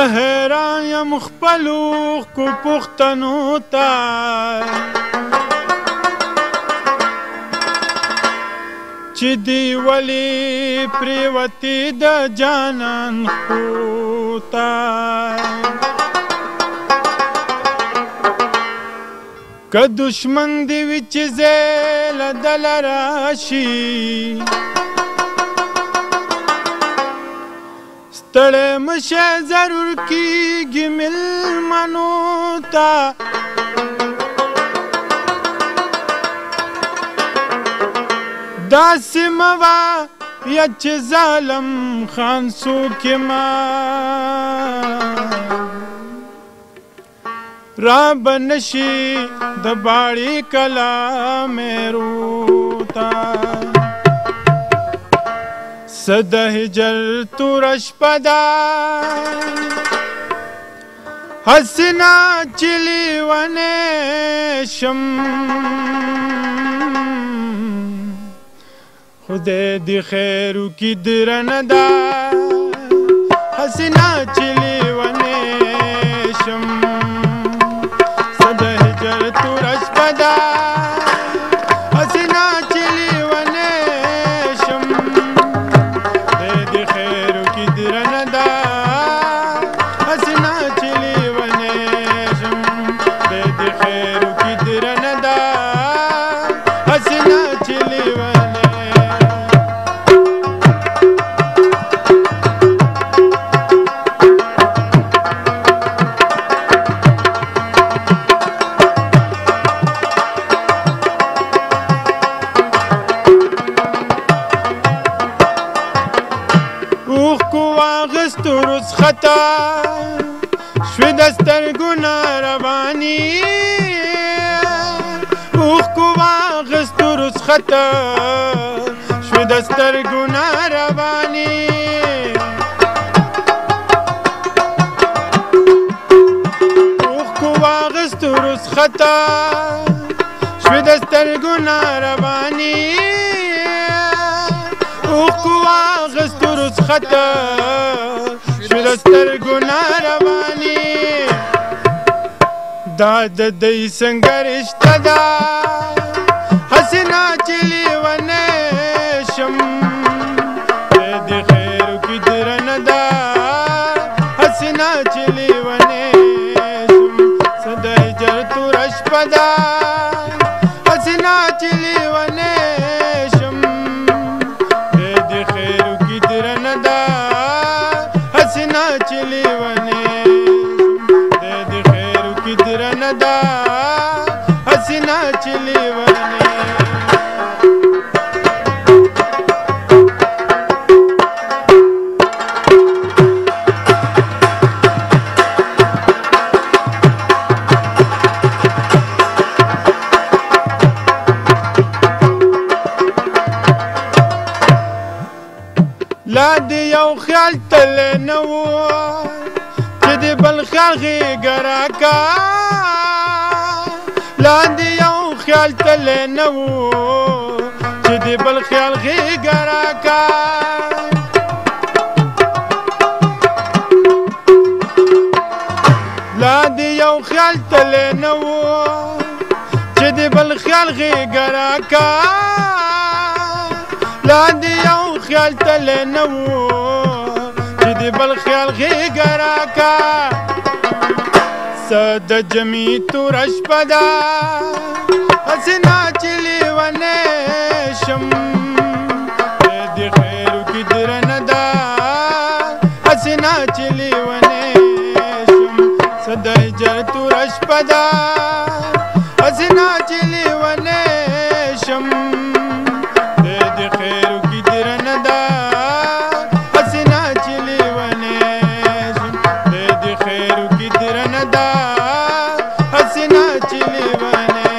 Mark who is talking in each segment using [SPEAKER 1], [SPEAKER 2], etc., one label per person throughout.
[SPEAKER 1] زهران یم خپلو کو پښتنو ته چې دی ولې پریوتې د جانان خوته که دشمن دی وي چې زه له دله راشي ستړی مشه ضرور کېږي مېلمنو ته داسې مه وایه چې ظالم خان څوک یمه را به نشي د باړې کلا مېرو ته څه د هجر توره شپه ده هسې نه چې لیونی شم خدای دې خیر وکړي درنه ده هسې نه چې لیونی شم څه د هجر توره شپه ده هسې نه چې لیونی شم خدای دې خیر وکړي درنه ده هسې نه چې لیونی شم خدای دې خیر وکړي درنه ده هسې نه چې لیونی اوښکو واغستو رخصته شوې د سترګو نه روانې اوښکو واغستو رخصته شوې د سترګو نه روانې اوښکو واغستو رخصته شوې د سترګو نه روانې اوښکو واغستو رخصته شوې د سترګو نه روانې دا د دوی څنګه رشته ده هسې نه چې لیونی شم خدای دې خیر وکړي درنه ده هسې نه چې لیونی شم څه د هجر توره شپه ده هسې نه چې لیونی شم خدای دې خیر وکړي درنه ده هسې نه چې لیونی خدای دې خیر وکړي درنه ده هسې نه چې لیونی لا دې یو خیال تللی نه و چې د بل خیال غېږه راکا لا دې یو خیال تللی نه و چې د بل خیال غېږه راکا لا دې یو خیال تللی نه و چې د بل خیال غېږه راکا لا دې یو خیال تللی نه و چې د بل خیال غېږه راکا څه د جمعې توره شپه ده هسې نه چې لیونی شم خدای دې خیر وکړي درنه ده هسې نه چې لیونی شم څه د هجر توره شپه ده هسې نه چې لیونی شم خدای دې خیر وکړي درنه ده هسې نه چې لیونی شم خدای دې خیر وکړي درنه ده هسې نه چې لیونی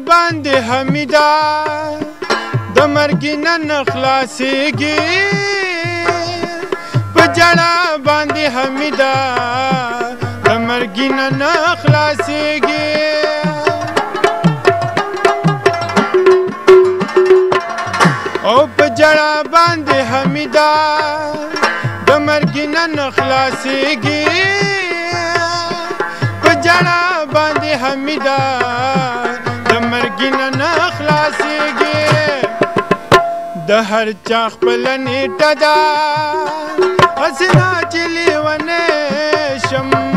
[SPEAKER 1] باندې حمیدا د مرګي نن خلاصېږي په جړا باندې حمیدا د مرګي نن خلاصېږي او په جړا باندې حمیدا د مرګي نن خلاصېږي په جړا باندې حمیدا د مرګي نن خلاصېږي د هر چا خپل نیټه ده هسې نا چې لیونی شم